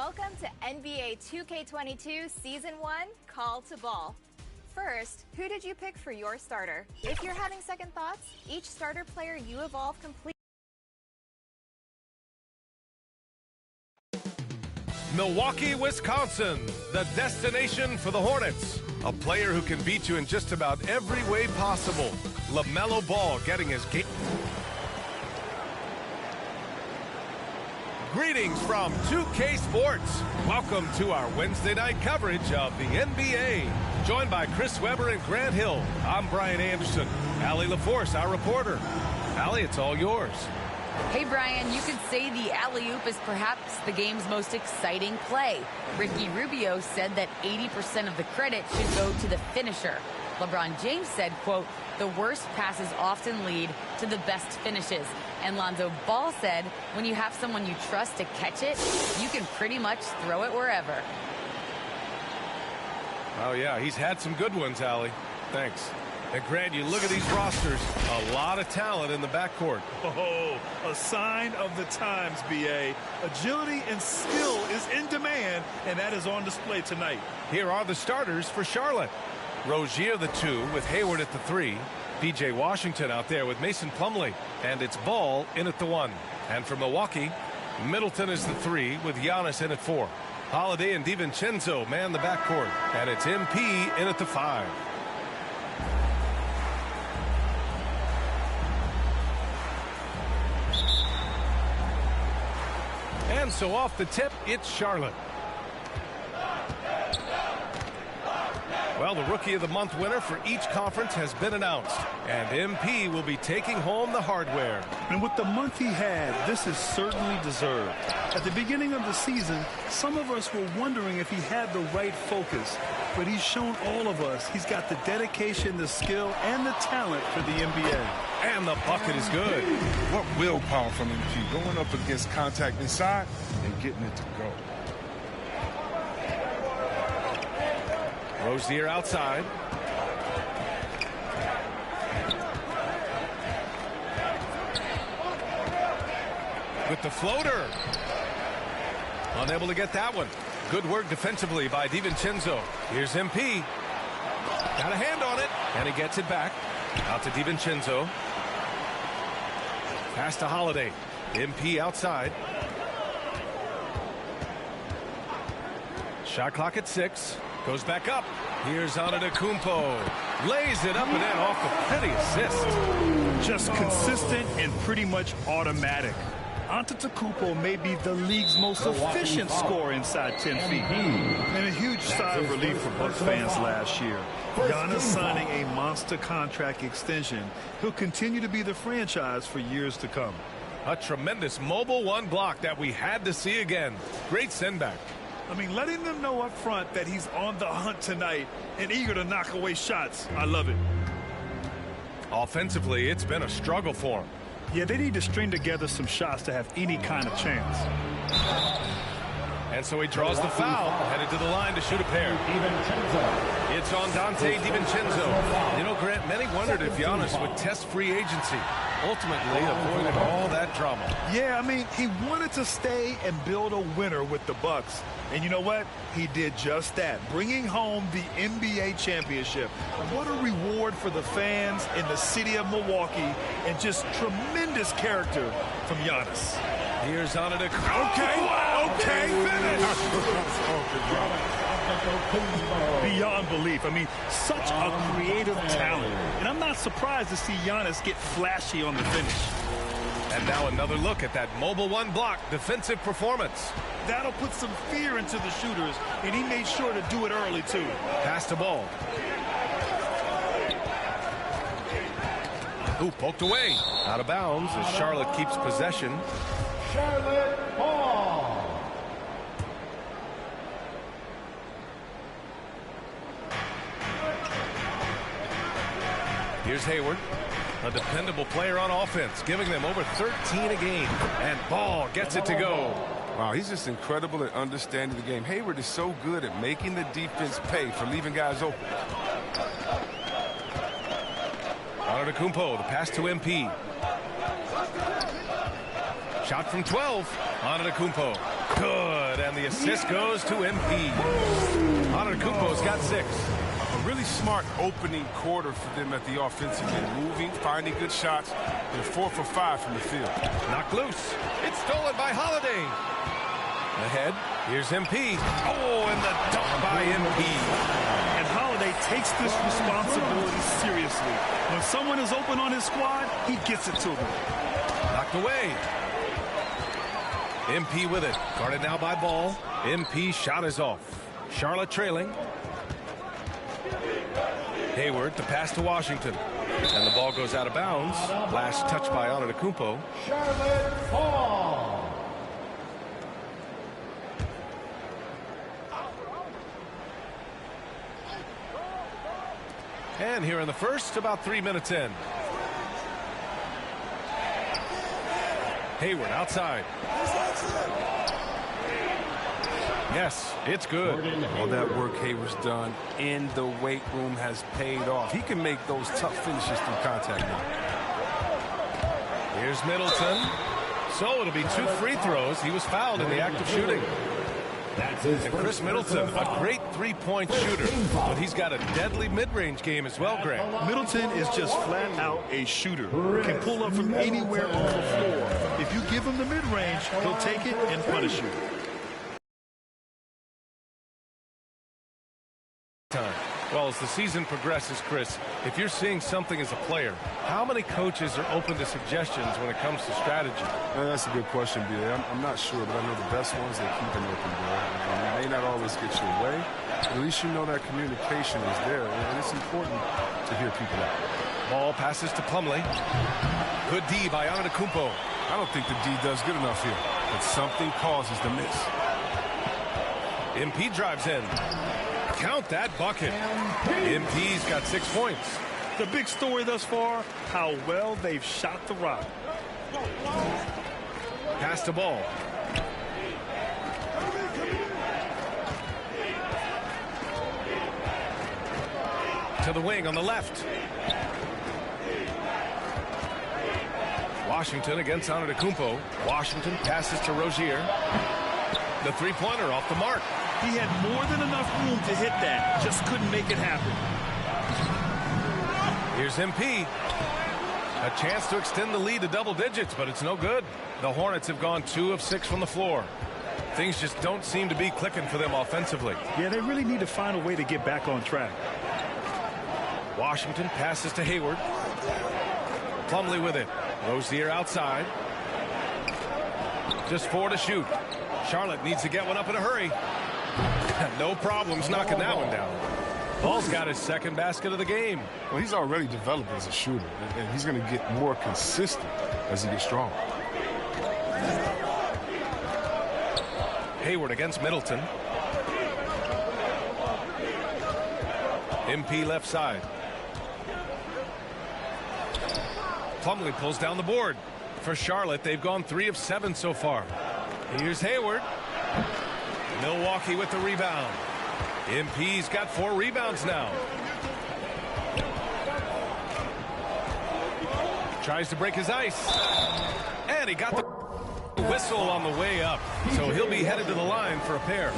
Welcome to NBA 2K22 Season 1 Call to Ball. First, who did you pick for your starter? If you're having second thoughts, each starter player you evolve completely. Milwaukee, Wisconsin, the destination for the Hornets. A player who can beat you in just about every way possible. LaMelo Ball getting his game. Greetings from 2K Sports. Welcome to our Wednesday night coverage of the NBA. Joined by Chris Webber and Grant Hill, I'm Brian Anderson. Allie LaForce, our reporter. Allie, it's all yours. Hey, Brian, you could say the alley-oop is perhaps the game's most exciting play. Ricky Rubio said that 80% of the credit should go to the finisher. LeBron James said, quote, the worst passes often lead to the best finishes. And Lonzo Ball said, when you have someone you trust to catch it, you can pretty much throw it wherever. Oh, yeah, he's had some good ones, Allie. Thanks. And Grant, you look at these rosters, a lot of talent in the backcourt. Oh, a sign of the times, B.A. Agility and skill is in demand, and that is on display tonight. Here are the starters for Charlotte. Rozier the 2 with Hayward at the 3. P.J. Washington out there with Mason Plumlee. And it's Ball in at the 1. And for Milwaukee, Middleton is the 3 with Giannis in at 4. Holiday and DiVincenzo man the backcourt. And it's MP in at the 5. And so off the tip, it's Charlotte. Well, the Rookie of the Month winner for each conference has been announced. And MP will be taking home the hardware. And with the month he had, this is certainly deserved. At the beginning of the season, some of us were wondering if he had the right focus. But he's shown all of us he's got the dedication, the skill, and the talent for the NBA. And the bucket is good. What willpower from MP, going up against contact inside and getting it to go. Rozier outside. With the floater. Unable to get that one. Good work defensively by DiVincenzo. Here's MP. Got a hand on it. And he gets it back. Out to DiVincenzo. Pass to Holiday. MP outside. Shot clock at 6. Goes back up. Here's Antetokounmpo. Lays it up and in off the pretty assist. Just consistent and pretty much automatic. Antetokounmpo may be the league's most efficient scorer inside 10 feet. And a huge sigh of relief for Bucks fans last year. Giannis signing a monster contract extension. He'll continue to be the franchise for years to come. A tremendous mobile 1 block that we had to see again. Great send-back. I mean, letting them know up front that he's on the hunt tonight and eager to knock away shots. I love it. Offensively, it's been a struggle for him. Yeah, they need to string together some shots to have any kind of chance. And so he draws the foul, headed to the line to shoot a pair. It's on Donte DiVincenzo. You know, Grant, many wondered if Giannis would test free agency. Ultimately, avoided all that drama. Yeah, I mean, he wanted to stay and build a winner with the Bucks. And you know what? He did just that, bringing home the NBA championship. What a reward for the fans in the city of Milwaukee, and just tremendous character from Giannis. Here's Antetokounmpo. Okay, finish. Beyond belief. I mean, such a creative talent. And I'm not surprised to see Giannis get flashy on the finish. And now another look at that mobile 1 block defensive performance. That'll put some fear into the shooters, and he made sure to do it early, too. Pass the ball. Ooh, poked away. Out of bounds as Charlotte keeps possession. Charlotte Ball. Here's Hayward, a dependable player on offense, giving them over 13 a game. And Ball gets it to go. Wow, he's just incredible at understanding the game. Hayward is so good at making the defense pay for leaving guys open. Antetokounmpo, the pass to MP. Shot from 12. Antetokounmpo Good, and the assist goes to MP. Antetokounmpo's got 6. A really smart opening quarter for them at the offensive end. Moving, finding good shots. They're 4 for 5 from the field. Knocked loose. It's stolen by Holiday. Ahead, here's MP. Oh, and the dunk by MP. And Holiday takes this responsibility seriously. When someone is open on his squad, he gets it to them. Knocked away. MP with it. Guarded now by Ball. MP shot is off. Charlotte trailing. Hayward to pass to Washington. And the ball goes out of bounds. Last touch by Antetokounmpo. Charlotte Hall. And here in the first, about 3 minutes in. Hayward outside. Yes, it's good. All that work Hayward's done in the weight room has paid off. He can make those tough finishes through contact now. Here's Middleton. So it'll be 2 free throws. He was fouled in the act of shooting. And Chris Middleton, a great three-point shooter, but he's got a deadly mid-range game as well, Greg. Middleton is just flat out a shooter. Can pull up from anywhere on the floor. If you give him the mid-range, he'll take it and punish you. Well, as the season progresses, Chris, if you're seeing something as a player, how many coaches are open to suggestions when it comes to strategy? That's a good question, B.A. I'm not sure, but I know the best ones, they keep an open door. And it may not always get your way, but at least you know that communication is there, and it's important to hear people out. Ball passes to Plumlee. Good D by Antetokounmpo. I don't think the D does good enough here, but something causes the miss. MP drives in. Count that bucket. MP's got 6 points. The big story thus far, how well they've shot the rock. Pass the ball. To the wing on the left. Washington against Antetokounmpo. Washington passes to Rozier. The three-pointer off the mark. He had more than enough room to hit that. Just couldn't make it happen. Here's MP. A chance to extend the lead to double digits, but it's no good. The Hornets have gone 2 of 6 from the floor. Things just don't seem to be clicking for them offensively. Yeah, they really need to find a way to get back on track. Washington passes to Hayward. Plumlee with it. Rozier outside. Just 4 to shoot. Charlotte needs to get one up in a hurry. No problems knocking that one down. Ball's got his second basket of the game. Well, he's already developed as a shooter, and he's going to get more consistent as he gets stronger. Hayward against Middleton. MP left side. Plumlee pulls down the board. For Charlotte, they've gone 3 of 7 so far. Here's Hayward. Milwaukee with the rebound. MP's got 4 rebounds now. Tries to break his ice. And he got the whistle on the way up. So he'll be headed to the line for a pair.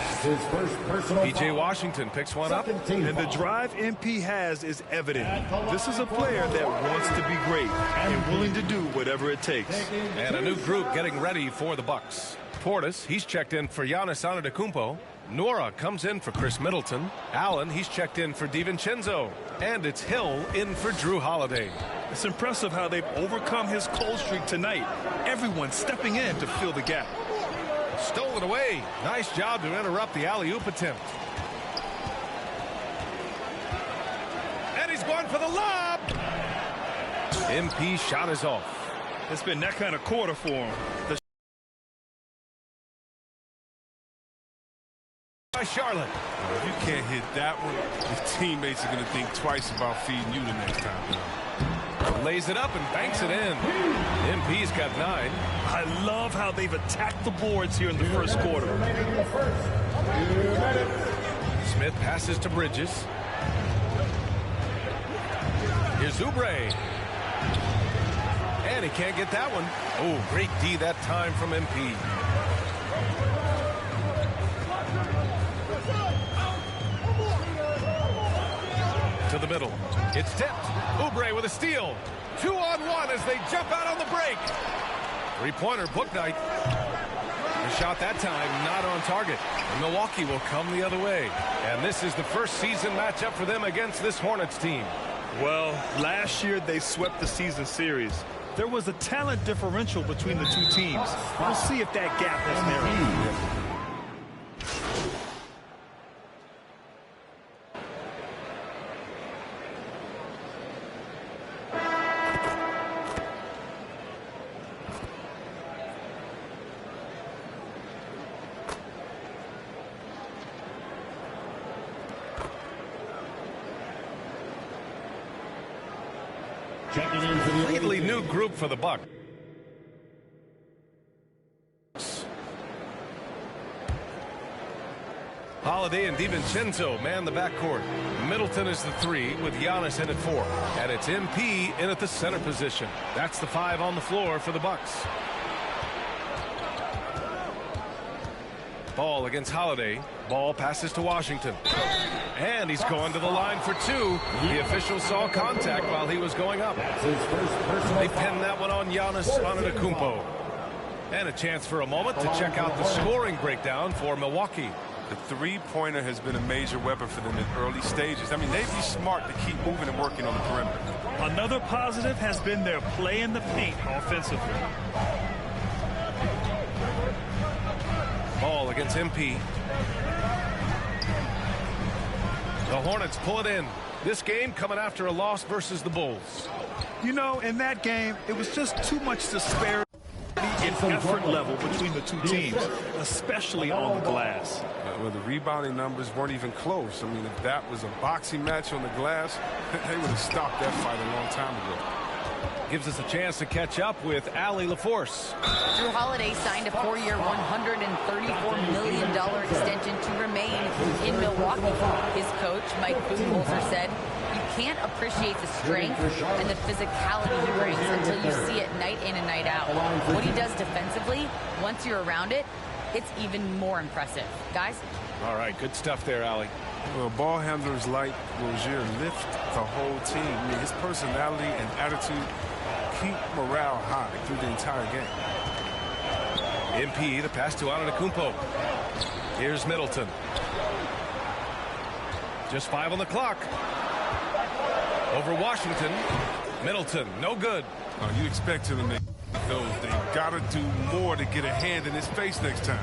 P.J. Washington picks one up. And the drive MP has is evident. This is a player that wants to be great and willing to do whatever it takes. And a new group getting ready for the Bucks. Portis, he's checked in for Giannis Antetokounmpo. Nora comes in for Chris Middleton. Allen, he's checked in for DiVincenzo. And it's Hill in for Drew Holiday. It's impressive how they've overcome his cold streak tonight. Everyone stepping in to fill the gap. Stolen away. Nice job to interrupt the alley-oop attempt. And he's going for the lob. MP shot is off. It's been that kind of quarter for him. By Charlotte. Well, if you can't hit that one, your teammates are going to think twice about feeding you the next time. Lays it up and banks it in. MP's got 9. I love how they've attacked the boards here in the first quarter. Smith passes to Bridges. Here's Oubre. And he can't get that one. Oh, great D that time from MP. To the middle. It's tipped. Oubre with a steal. 2-on-1 as they jump out on the break. Three-pointer, Bouknight. The shot that time not on target. And Milwaukee will come the other way. And this is the first season matchup for them against this Hornets team. Well, last year they swept the season series. There was a talent differential between the two teams. We'll see if that gap has narrowed. Completely new group for the Bucks. Holiday and DiVincenzo man the backcourt. Middleton is the 3 with Giannis in at 4. And it's MP in at the center position. That's the 5 on the floor for the Bucks. Ball against Holiday. Ball passes to Washington. And he's going to the line for 2. The official saw contact while he was going up. They pinned that one on Giannis Antetokounmpo. And a chance for a moment to check out the scoring breakdown for Milwaukee. The three-pointer has been a major weapon for them in early stages. I mean, they'd be smart to keep moving and working on the perimeter. Another positive has been their play in the paint offensively. Ball against MP. The Hornets pull it in. This game coming after a loss versus the Bulls. You know, in that game, it was just too much disparity in effort level between the two teams, especially on the glass. Well, the rebounding numbers weren't even close. I mean, if that was a boxing match on the glass, they would have stopped that fight a long time ago. Gives us a chance to catch up with Allie LaForce. Jrue Holiday signed a 4-year, $134 million extension to remain in Milwaukee. His coach, Mike Budenholzer, said, "You can't appreciate the strength and the physicality he brings until you see it night in and night out. What he does defensively, once you're around it, it's even more impressive." Guys? All right, good stuff there, Allie. Well, ball handlers like Rozier lift the whole team. I mean, his personality and attitude keep morale high through the entire game. MP, the pass to Antetokounmpo. Here's Middleton. Just 5 on the clock. Over Washington. Middleton, no good. You expect him to make those. They got to do more to get a hand in his face next time.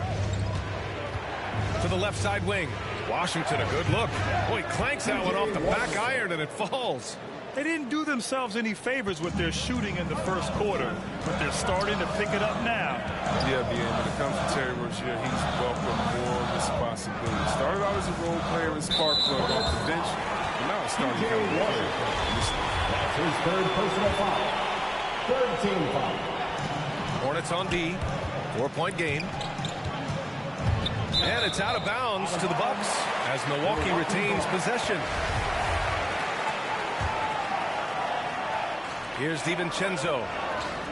To the left side wing. Washington, a good look. Boy, clanks that one off the back iron and it falls. They didn't do themselves any favors with their shooting in the first quarter, but they're starting to pick it up now. Yeah, when it comes to Terry Rozier, he's welcomed more responsibility. Started out as a role player in Spark Plug off the bench, and now it's starting to come to play. That's his third personal foul. Third team foul. Hornets on D. 4-point game. And it's out of bounds to the Bucks as Milwaukee retains possession. Here's DiVincenzo.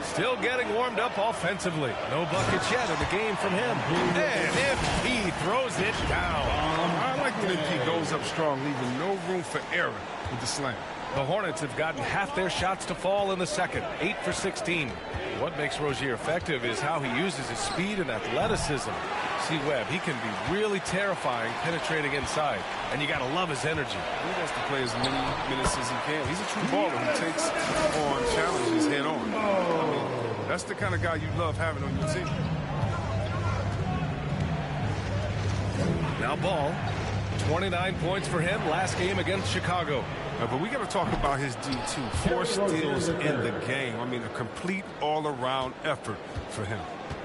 Still getting warmed up offensively. No buckets yet in the game from him. And MP throws it down. I like when MP goes up strong, leaving no room for error with the slam. The Hornets have gotten half their shots to fall in the second. 8 for 16. What makes Rozier effective is how he uses his speed and athleticism. See Webb, he can be really terrifying penetrating inside, and you got to love his energy. He wants to play as many minutes as he can. He's a true baller who takes on challenges head on. I mean, that's the kind of guy you love having on your team. Now Ball, 29 points for him last game against Chicago. But we got to talk about his D2. 4 steals in the game. I mean, a complete all-around effort for him.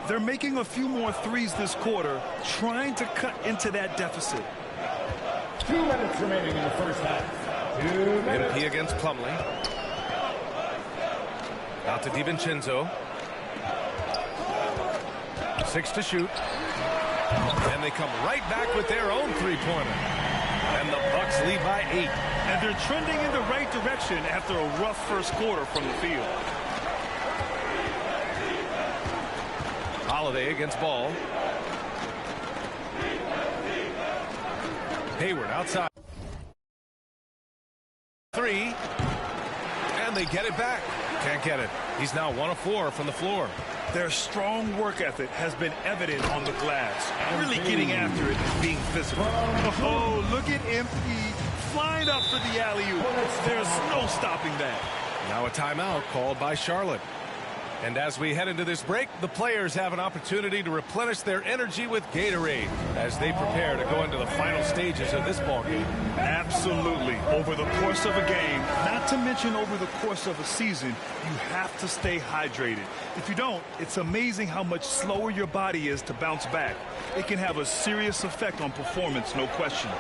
They're making a few more threes this quarter, trying to cut into that deficit. 2 minutes remaining in the first half. 2 minutes. MP against Plumlee. Out to DiVincenzo. 6 to shoot. And they come right back with their own three-pointer. And the Bucks lead by 8. And they're trending in the right direction after a rough first quarter from the field. Holiday against Ball. Hayward outside. And they get it back. Can't get it. He's now 1 of 4 from the floor. Their strong work ethic has been evident on the glass. Really getting after it and being physical. Oh, look at MP flying up for the alley-oop. There's no stopping that. Now a timeout called by Charlotte. And as we head into this break, the players have an opportunity to replenish their energy with Gatorade as they prepare to go into the final stages of this ballgame. Absolutely. Over the course of a game, not to mention over the course of a season, you have to stay hydrated. If you don't, it's amazing how much slower your body is to bounce back. It can have a serious effect on performance, no question.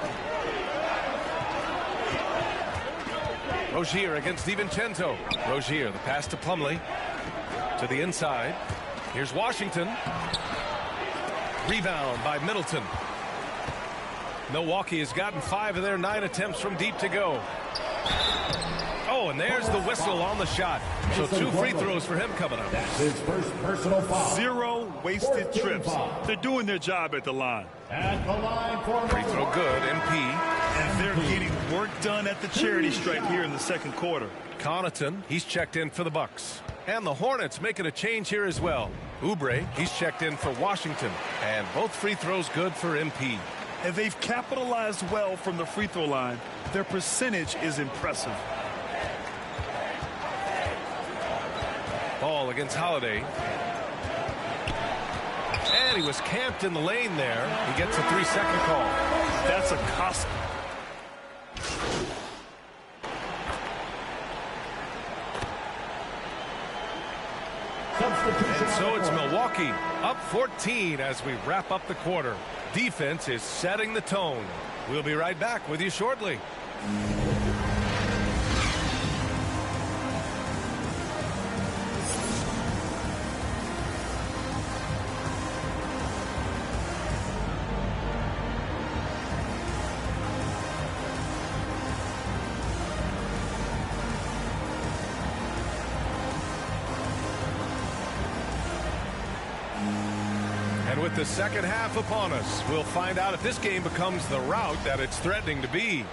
Rozier against DiVincenzo. Rozier, the pass to Plumlee. To the inside. Here's Washington. Rebound by Middleton. Milwaukee has gotten 5 of their 9 attempts from deep to go. Oh, and there's the whistle on the shot. So 2 free throws for him coming up. That's his first personal foul. 0 wasted trips. They're doing their job at the line. At the line for Free throw good, MP. And they're getting work done at the charity stripe here in the second quarter. Connaughton, he's checked in for the Bucks. And the Hornets making a change here as well. Oubre, he's checked in for Washington. And both free throws good for MP. And they've capitalized well from the free throw line. Their percentage is impressive. Ball against Holiday. And he was camped in the lane there. He gets a 3-second call. That's a cost. And so it's Milwaukee up 14 as we wrap up the quarter. Defense is setting the tone. We'll be right back with you shortly. And with the second half upon us, we'll find out if this game becomes the rout that it's threatening to be.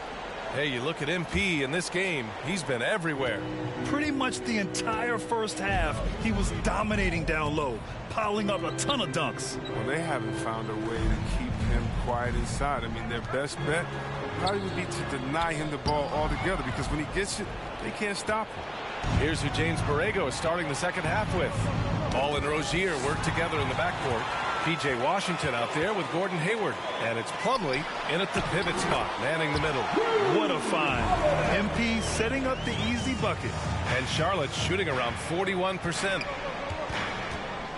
Hey, you look at MP in this game, he's been everywhere. Pretty much the entire first half, he was dominating down low, piling up a ton of dunks. Well, they haven't found a way to keep him quiet inside. I mean, their best bet probably would be to deny him the ball altogether, because when he gets it, they can't stop him. Here's who James Borrego is starting the second half with. Ball and Rozier work together in the backcourt. P.J. Washington out there with Gordon Hayward. And it's Plumlee in at the pivot spot, manning the middle. What a find. MP setting up the easy bucket. And Charlotte shooting around 41%.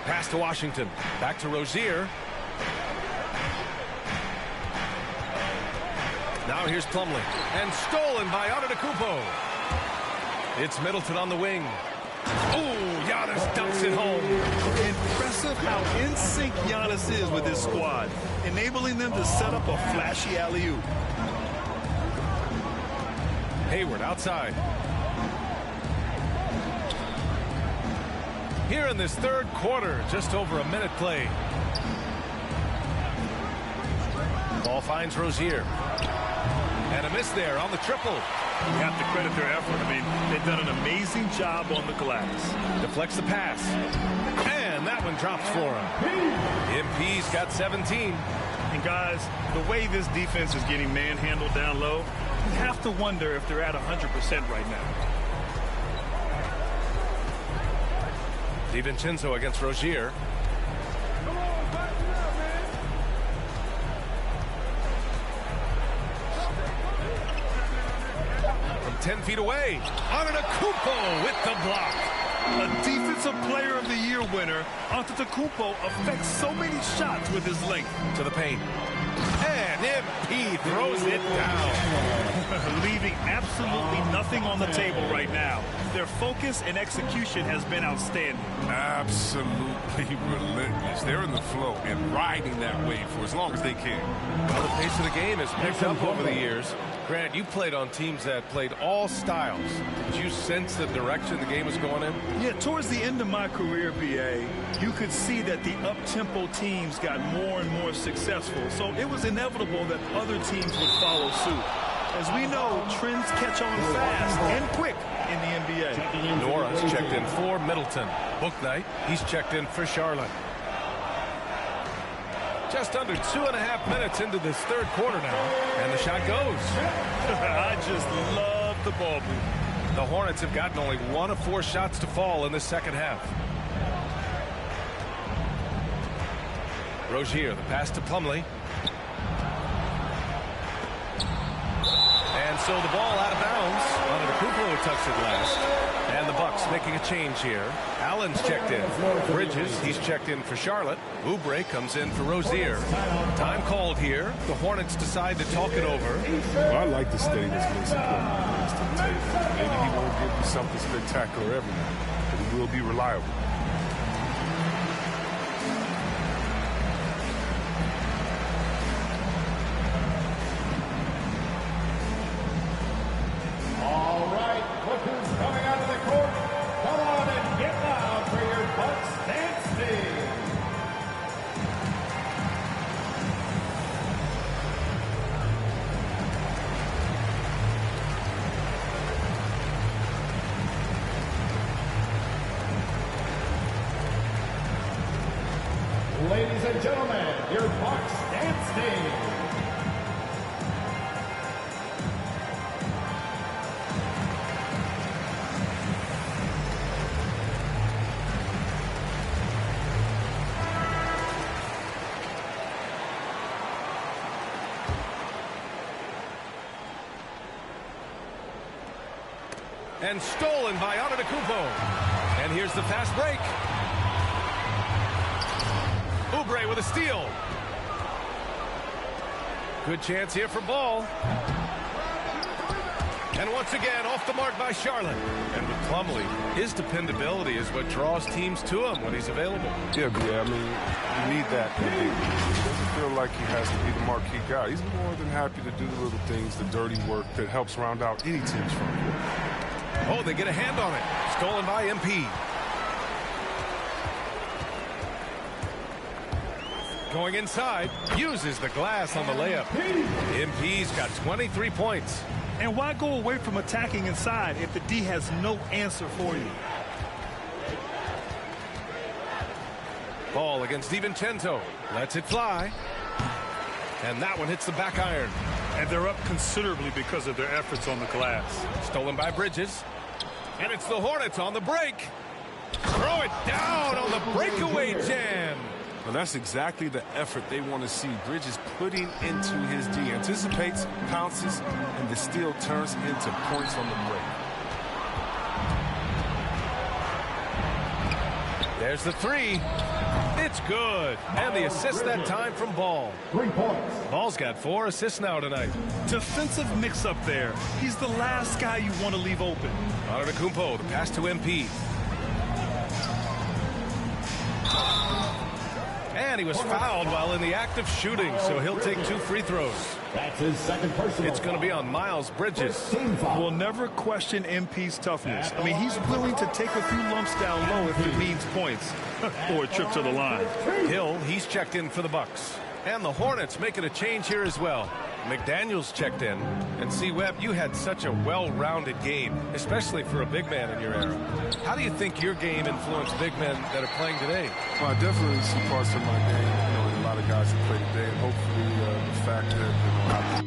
Pass to Washington. Back to Rozier. Now here's Plumlee. And stolen by Antetokounmpo. It's Middleton on the wing. Oh, Giannis dunks it home. Impressive how in sync Giannis is with his squad, enabling them to set up a flashy alley-oop. Hayward outside. Here in this third quarter, just over a minute played. Ball finds Rozier. And a miss there on the triple. You have to credit their effort. I mean, they've done an amazing job on the glass. Deflects the pass. And that one drops for him. MP's got 17. And guys, the way this defense is getting manhandled down low, you have to wonder if they're at 100% right now. DiVincenzo against Rozier. From 10 feet away, Antetokounmpo with the block. A Defensive Player of the Year winner, Antetokounmpo affects so many shots with his length. To the paint. And MP throws it down. Leaving absolutely nothing on the table right now. Their focus and execution has been outstanding. Absolutely relentless. They're in the flow and riding that wave for as long as they can. Well, the pace of the game has picked up over the years. Grant, you played on teams that played all styles. Did you sense the direction the game was going in? Yeah, towards the end of my career, BA, you could see that the up-tempo teams got more and more successful. So it was inevitable that other teams would follow suit. As we know, trends catch on fast and quick in the NBA. NBA. Nora's checked in for Middleton. Bouknight, he's checked in for Charlotte. Just under 2.5 minutes into this third quarter now, and the shot goes. I just love the ball movement. The Hornets have gotten only 1 of 4 shots to fall in the second half. Rozier, the pass to Plumlee. And so the ball out of bounds. Antetokounmpo touched it last. And the Bucks making a change here. Allen's checked in. Bridges, he's checked in for Charlotte. Oubre comes in for Rozier. Time called here. The Hornets decide to talk it over. Well, I like the steadiness Mason Plumlee brings to the table. Maybe he won't give you something spectacular every night, but he will be reliable. All right, look who's coming out of the court. Come on and get loud for your Bucks dance team. Ladies and gentlemen, your Bucks dance team. And stolen by Antetokounmpo. And here's the fast break. Oubre with a steal. Good chance here for Ball. And once again, off the mark by Charlotte. And with Plumlee, his dependability is what draws teams to him when he's available. Yeah, I mean, you need that in the big league. He doesn't feel like he has to be the marquee guy. He's more than happy to do the little things, the dirty work that helps round out any team's front court. Oh, they get a hand on it. Stolen by MP. Going inside, uses the glass on the layup. MP's got 23 points. And why go away from attacking inside if the D has no answer for you? Ball against DiVincenzo. Lets it fly. And that one hits the back iron. And they're up considerably because of their efforts on the glass. Stolen by Bridges. And it's the Hornets on the break. Throw it down on the breakaway jam. Well, that's exactly the effort they want to see Bridges putting into his D. Anticipates, pounces, and the steal turns into points on the break. There's the three. It's good. And the assist that time from Ball. 3 points. Ball's got 4 assists now tonight. Defensive mix-up there. He's the last guy you want to leave open. Antetokounmpo, the pass to MP. And he was fouled while in the act of shooting, so he'll take 2 free throws. That's his second personal. It's going to be on Miles Bridges. Team foul. We'll never question MP's toughness. I mean, he's willing to take a few lumps down low if it means points or a trip to the line. Hill, he's checked in for the Bucks. And the Hornets making a change here as well. McDaniels checked in. And see, Webb, you had such a well-rounded game, especially for a big man in your era. How do you think your game influenced big men that are playing today? Well, I definitely see parts of my game, in a lot of guys that play today, and hopefully the fact that, I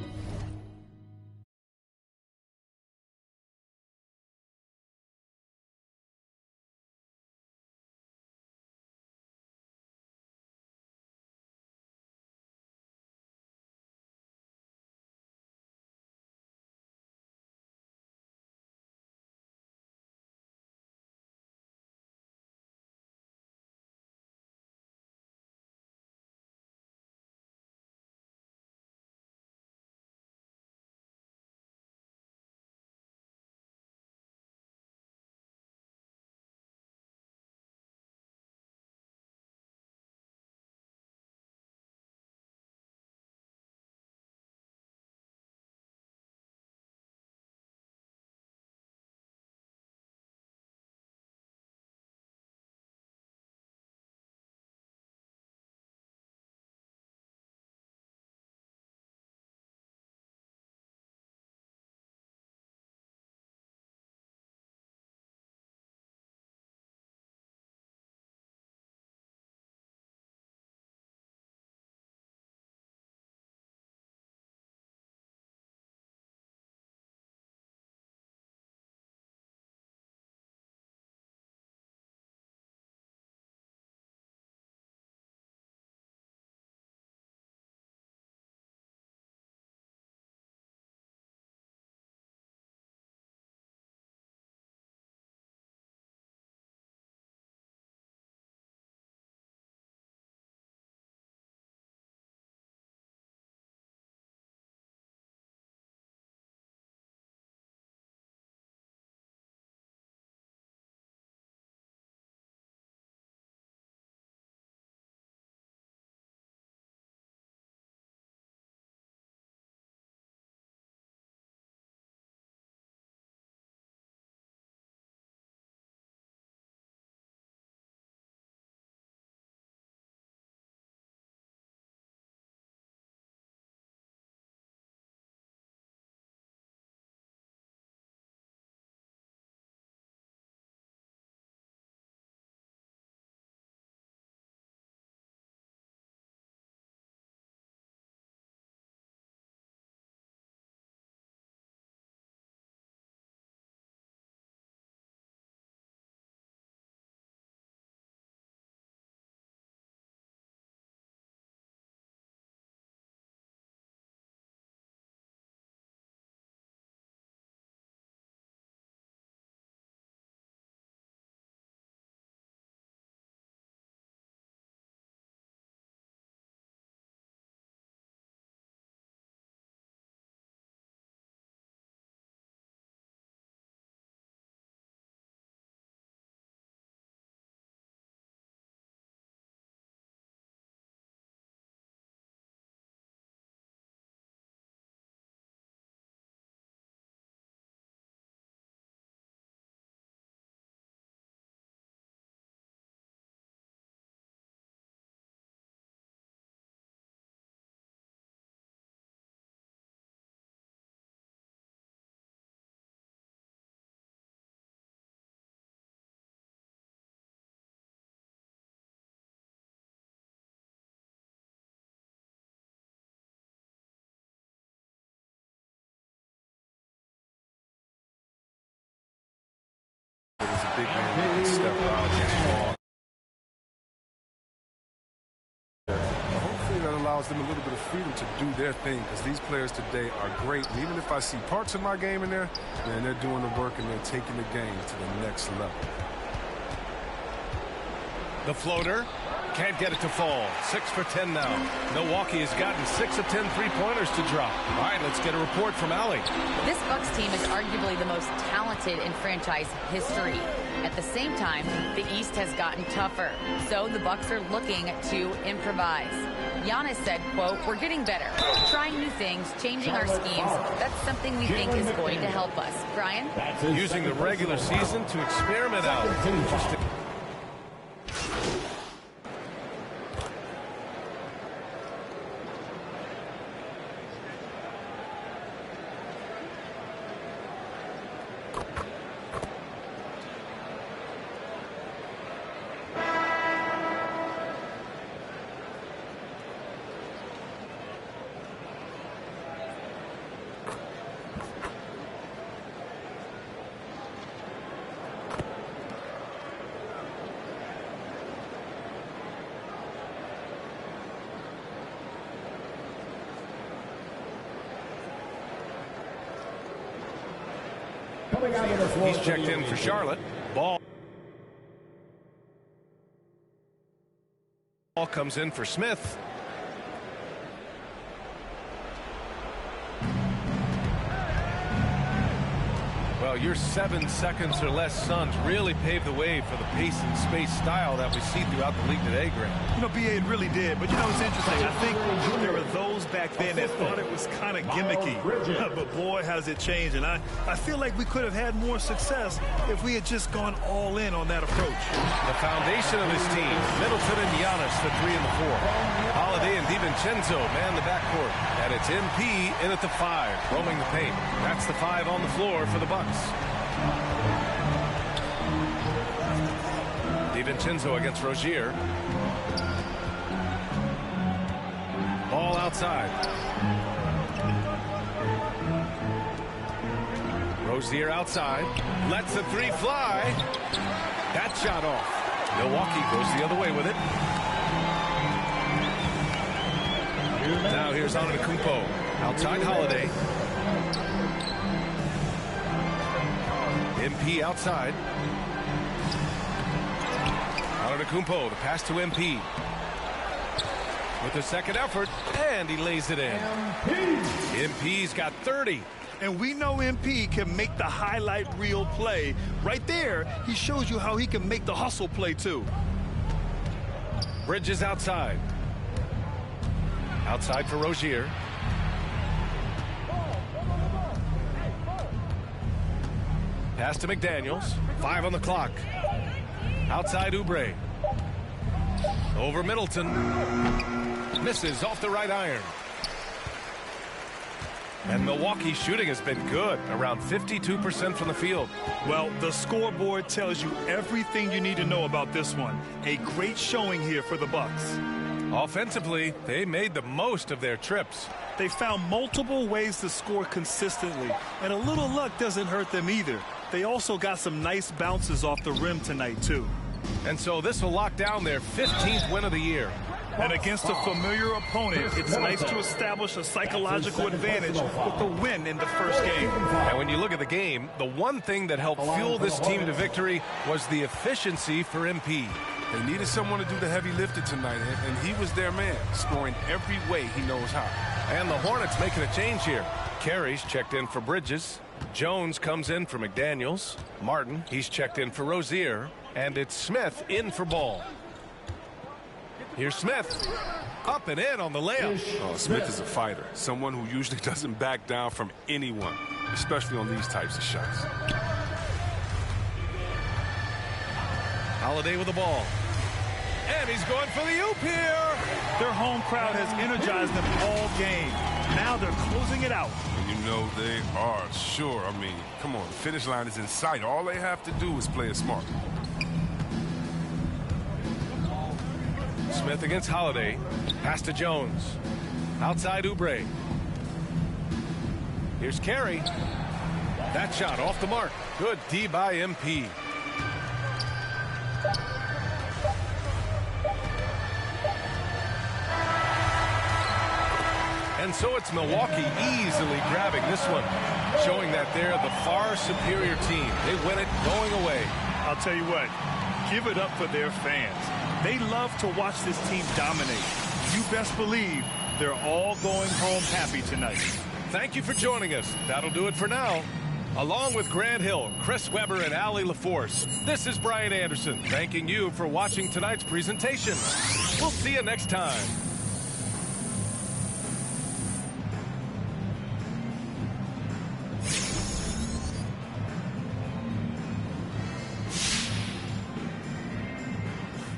big man who can step out against ball. Hopefully that allows them a little bit of freedom to do their thing, because these players today are great. And even if I see parts of my game in there, man, they're doing the work and they're taking the game to the next level. The floater. Can't get it to fall. 6 for 10 now. Milwaukee has gotten 6 of 10 three-pointers to drop. All right, let's get a report from Allie. This Bucks team is arguably the most talented in franchise history. At the same time, the East has gotten tougher, so the Bucks are looking to improvise. Giannis said, quote, "We're getting better, trying new things, changing our schemes. That's something we think is going to help us." Brian? Using the regular season to experiment out. Interesting. He's checked in for Charlotte. Ball comes in for Smith. Well, your 7 seconds or less Suns really paved the way for the pace and space style that we see throughout the league today, Grant. You know, BA, it really did. But, you know, it's interesting. I think there were those back then that thought it was kind of gimmicky. But, boy, has it changed. And I feel like we could have had more success if we had just gone all in on that approach. The foundation of this team, Middleton and Giannis, the 3 and the 4. Holiday and DiVincenzo man the backcourt. And it's MP in at the 5, roaming the paint. That's the 5 on the floor for the Bucks. DiVincenzo against Rozier. Ball outside. Rozier outside. Lets the 3 fly. That shot off. Milwaukee goes the other way with it. Now here's Antetokounmpo. Outside Holiday. MP outside. Antetokounmpo, the pass to MP. With the second effort, and he lays it in. MP's got 30. And we know MP can make the highlight reel play. Right there, he shows you how he can make the hustle play, too. Bridges outside. Outside for Rozier. Pass to McDaniels. 5 on the clock. Outside Oubre. Over Middleton. Misses off the right iron. And Milwaukee's shooting has been good, around 52% from the field. Well, the scoreboard tells you everything you need to know about this one. A great showing here for the Bucks. Offensively, they made the most of their trips. They found multiple ways to score consistently, and a little luck doesn't hurt them either. They also got some nice bounces off the rim tonight, too. And so this will lock down their 15th win of the year. And against a familiar opponent, it's nice to establish a psychological advantage with the win in the first game. And when you look at the game, the one thing that helped fuel this team to victory was the efficiency for MP. They needed someone to do the heavy lifting tonight, and he was their man, scoring every way he knows how. And the Hornets making a change here. Carey's checked in for Bridges. Jones comes in for McDaniels. Martin, he's checked in for Rozier. And it's Smith in for Ball. Here's Smith. Up and in on the layup. Oh, Smith is a fighter. Someone who usually doesn't back down from anyone, especially on these types of shots. Holiday with the ball. And he's going for the oop here. Their home crowd has energized them all game. Now they're closing it out. And you know they are sure. I mean, come on, the finish line is in sight. All they have to do is play it smart. Smith against Holiday. Pass to Jones. Outside Oubre. Here's Carey. That shot off the mark. Good D by MP. And so it's Milwaukee easily grabbing this one, showing that they're the far superior team. They win it going away. I'll tell you what, give it up for their fans. They love to watch this team dominate. You best believe they're all going home happy tonight. Thank you for joining us. That'll do it for now. Along with Grant Hill, Chris Webber, and Allie LaForce, this is Brian Anderson, thanking you for watching tonight's presentation. We'll see you next time.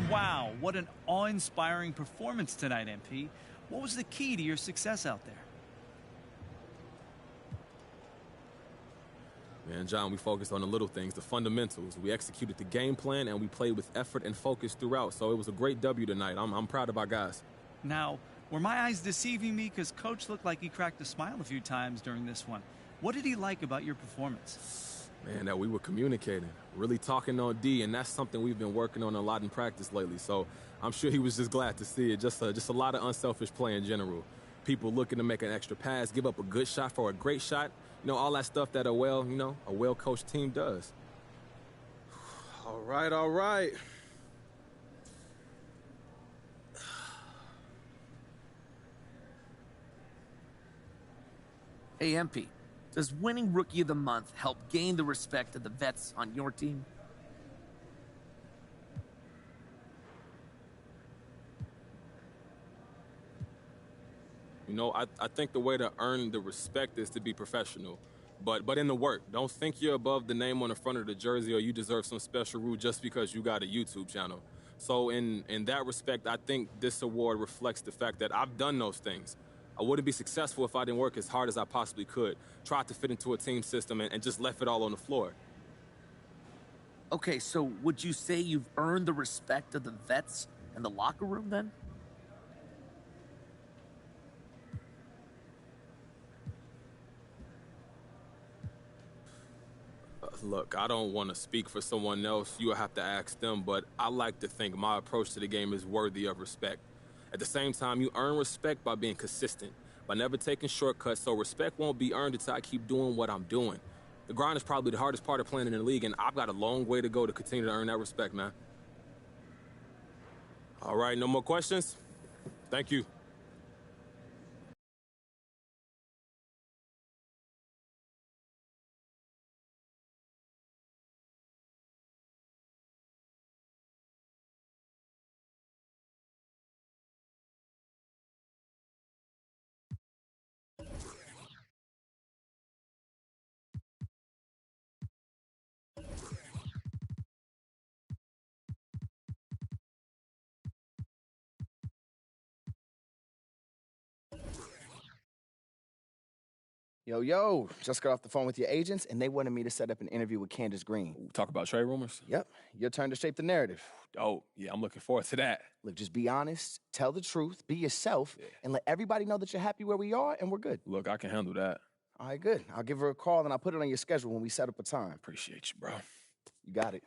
Wow, what an awe-inspiring performance tonight, MP. What was the key to your success out there? Man, John, we focused on the little things, the fundamentals. We executed the game plan, and we played with effort and focus throughout. So it was a great W tonight. I'm proud of our guys. Now, were my eyes deceiving me? Because Coach looked like he cracked a smile a few times during this one. What did he like about your performance? Man, that we were communicating, really talking on D, and that's something we've been working on a lot in practice lately. So I'm sure he was just glad to see it. Just a lot of unselfish play in general. People looking to make an extra pass, give up a good shot for a great shot. You know, all that stuff that a well-coached team does. All right, all right. Hey, MP, does winning Rookie of the Month help gain the respect of the vets on your team? You know, I think the way to earn the respect is to be professional. But in the work, don't think you're above the name on the front of the jersey or you deserve some special rule just because you got a YouTube channel. So in that respect, I think this award reflects the fact that I've done those things. I wouldn't be successful if I didn't work as hard as I possibly could, tried to fit into a team system and just left it all on the floor. Okay, so would you say you've earned the respect of the vets and the locker room then? Look, I don't want to speak for someone else. You'll have to ask them, but I like to think my approach to the game is worthy of respect. At the same time, you earn respect by being consistent, by never taking shortcuts, so respect won't be earned until I keep doing what I'm doing. The grind is probably the hardest part of playing in the league, and I've got a long way to go to continue to earn that respect, man. All right, no more questions? Thank you. Yo, just got off the phone with your agents, and they wanted me to set up an interview with Candace Green. Talk about trade rumors? Yep, your turn to shape the narrative. Oh, yeah, I'm looking forward to that. Look, just be honest, tell the truth, be yourself, and let everybody know that you're happy where we are, and we're good. Look, I can handle that. All right, good. I'll give her a call, and I'll put it on your schedule when we set up a time. Appreciate you, bro. You got it.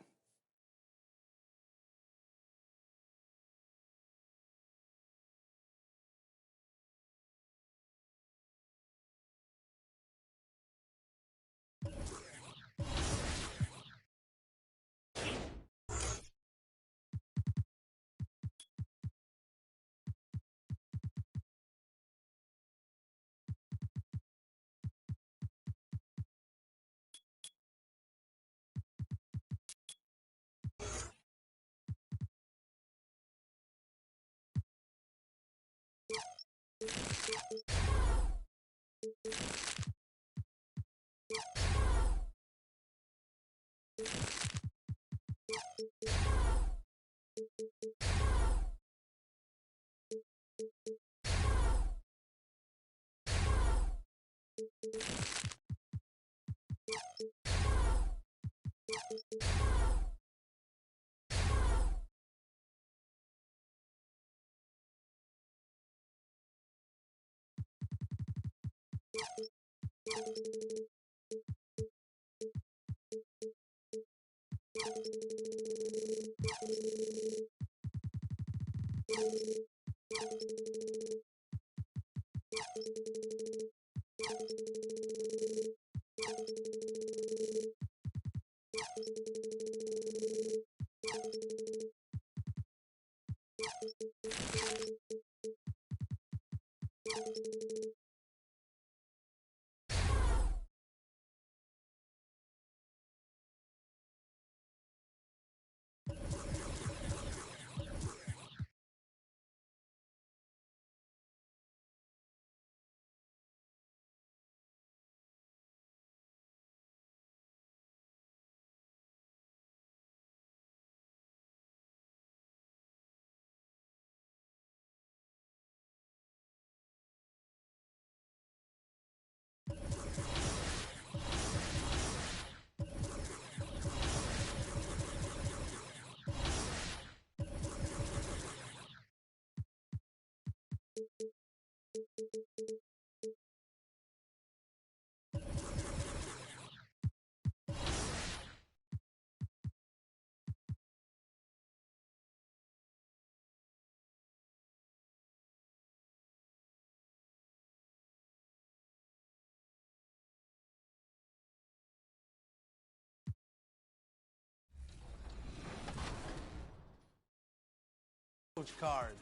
Card.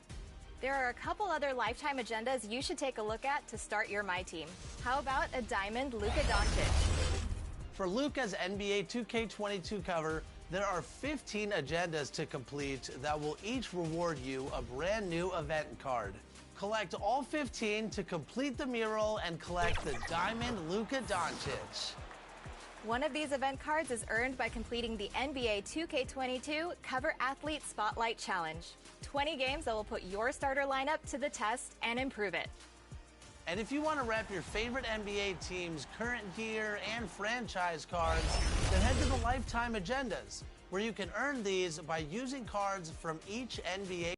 There are a couple other lifetime agendas you should take a look at to start your My Team. How about a diamond Luka Doncic? For Luka's NBA 2K22 cover, there are 15 agendas to complete that will each reward you a brand new event card. Collect all 15 to complete the mural and collect the diamond Luka Doncic. One of these event cards is earned by completing the NBA 2K22 Cover Athlete Spotlight Challenge. 20 games that will put your starter lineup to the test and improve it. And if you want to rep your favorite NBA team's current gear and franchise cards, then head to the Lifetime Agendas, where you can earn these by using cards from each NBA.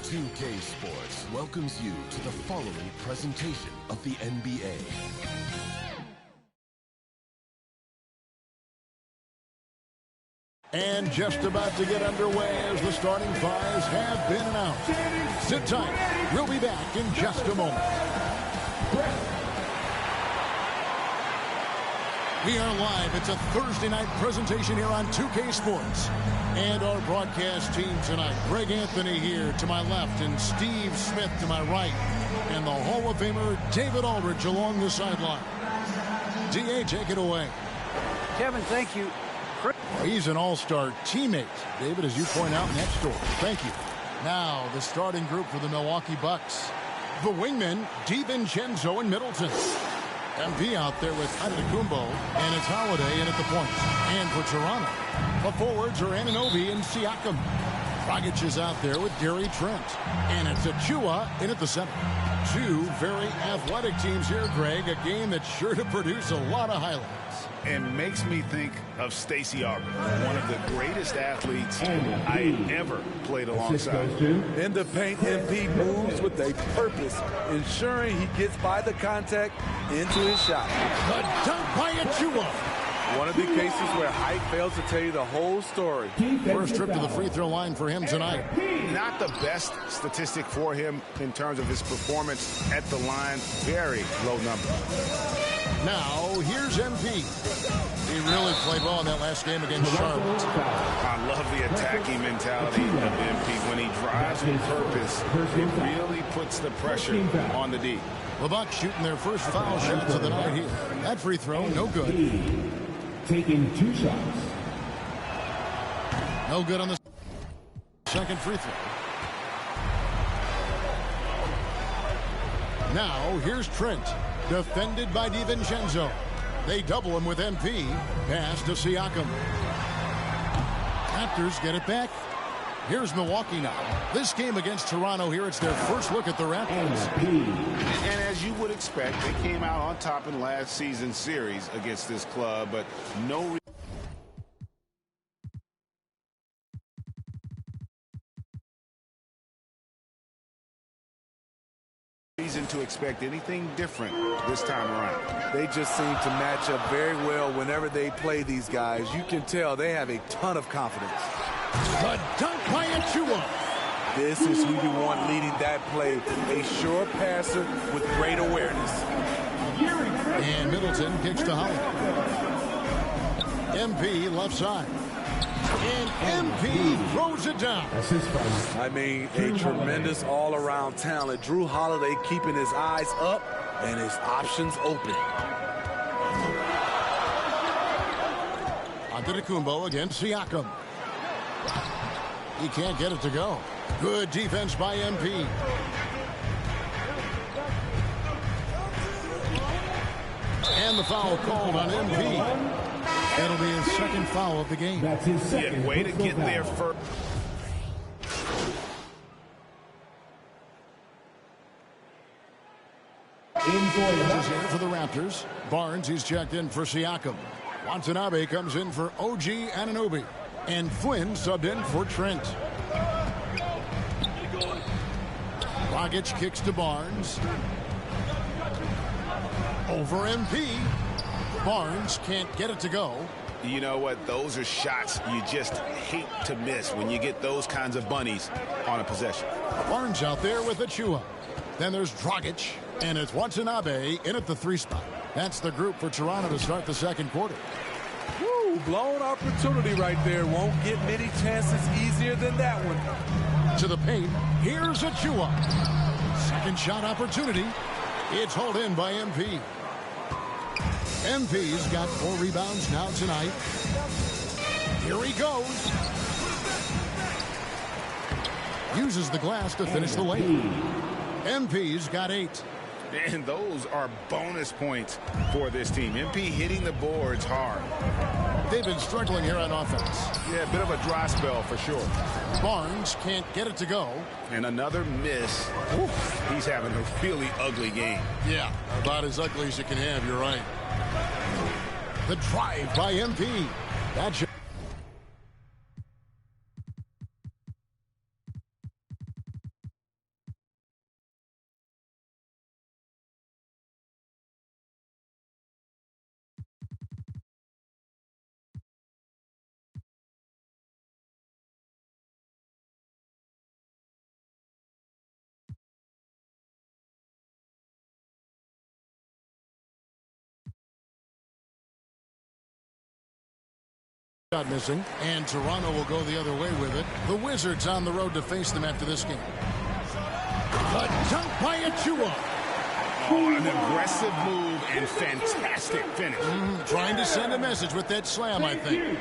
"2K Sports welcomes you to the following presentation of the NBA. And just about to get underway as the starting fives have been announced. Sit tight. We'll be back in just a moment. We are live. It's a Thursday night presentation here on 2K Sports. And our broadcast team tonight, Greg Anthony here to my left and Steve Smith to my right. And the Hall of Famer David Aldridge along the sideline. DA, take it away. Kevin, thank you. He's an all-star teammate, David, as you point out in that story. Thank you. Now, the starting group for the Milwaukee Bucks. The wingmen, DiVincenzo and Middleton. MP out there with Antetokounmpo, and it's Holiday in at the point. And for Toronto, the forwards are Anunoby and Siakam. Dragic is out there with Gary Trent. And it's Achua in at the center. Two very athletic teams here, Greg. A game that's sure to produce a lot of highlights. And makes me think of Stacey Aubrey, one of the greatest athletes I ever played alongside. In the paint, MP moves with a purpose, ensuring he gets by the contact into his shot. The dunk by Achua. One of the cases where height fails to tell you the whole story. First trip to the free throw line for him tonight. Not the best statistic for him in terms of his performance at the line. Very low number. Now, here's MP. He really played well in that last game against Charlotte. I love the attacking mentality of MP. When he drives with purpose, it really puts the pressure on the D. The Bucks shooting their first foul shots of the night here. That free throw, no good. Taking 2 shots. No good on the second free throw. Now, here's Trent. Defended by DiVincenzo. They double him with MP. Pass to Siakam. Raptors get it back. Here's Milwaukee now. This game against Toronto here, it's their first look at the Raptors. And as you would expect, they came out on top in last season's series against this club, but no reason to expect anything different this time around. They just seem to match up very well whenever they play these guys. You can tell they have a ton of confidence. The dunk by Achua. This is who you want leading that play. A sure passer with great awareness. And Middleton kicks to Holiday. MP left side. And MP throws it down. I mean, a tremendous all-around talent. Drew Holiday keeping his eyes up and his options open. Antetokounmpo against Siakam. He can't get it to go. Good defense by MP. And the foul called on MP. That'll be his second foul of the game. That's his second. Way to get there first. Is here for the Raptors. Barnes, he's checked in for Siakam. Watanabe comes in for OG Anunoby. And Flynn subbed in for Trent. Dragic kicks to Barnes. Over MP. Barnes can't get it to go. You know what? Those are shots you just hate to miss when you get those kinds of bunnies on a possession. Barnes out there with Achua. Then there's Dragic, and it's Watanabe in at the 3 spot. That's the group for Toronto to start the second quarter. Woo, blown opportunity right there. Won't get many chances easier than that one. To the paint, here's Achua. Second shot opportunity. It's hauled in by MP. MP's got 4 rebounds now tonight. Here he goes. Uses the glass to finish the lane. MP's got 8. And those are bonus points for this team. MP hitting the boards hard. They've been struggling here on offense. Yeah, a bit of a dry spell for sure. Barnes can't get it to go. And another miss. Oof, he's having a really ugly game. Yeah, about as ugly as you can have, you're right. The drive by MP. That's shot missing, and Toronto will go the other way with it. The Wizards on the road to face them after this game. A dunk by Achua. Oh, an aggressive move and fantastic finish. Trying to send a message with that slam, I think.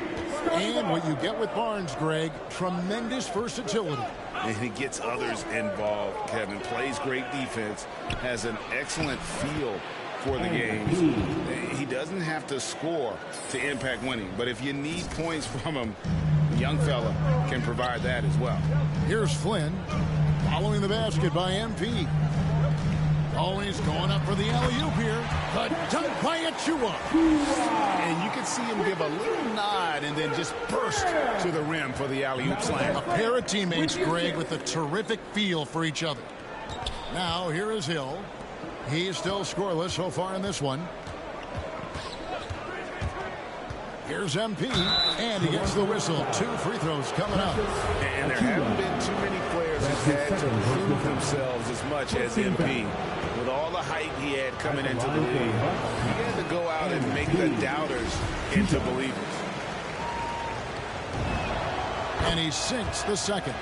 And what you get with Barnes, Greg, tremendous versatility. And he gets others involved, Kevin. Plays great defense, has an excellent feel for the games. He doesn't have to score to impact winning, but if you need points from him, young fella can provide that as well. Here's Flynn following the basket by MP. Always going up for the alley-oop here. The dunk by Achua. And you can see him give a little nod and then just burst to the rim for the alley-oop slam. A pair of teammates, Greg, with a terrific feel for each other. Now here is Hill. He's still scoreless so far in this one. Here's MP, and he gets the whistle. 2 free throws coming up. And there haven't been too many players who've had to prove themselves as much as MP. With all the hype he had coming into the league, he had to go out and make the doubters into believers. And he sinks the second.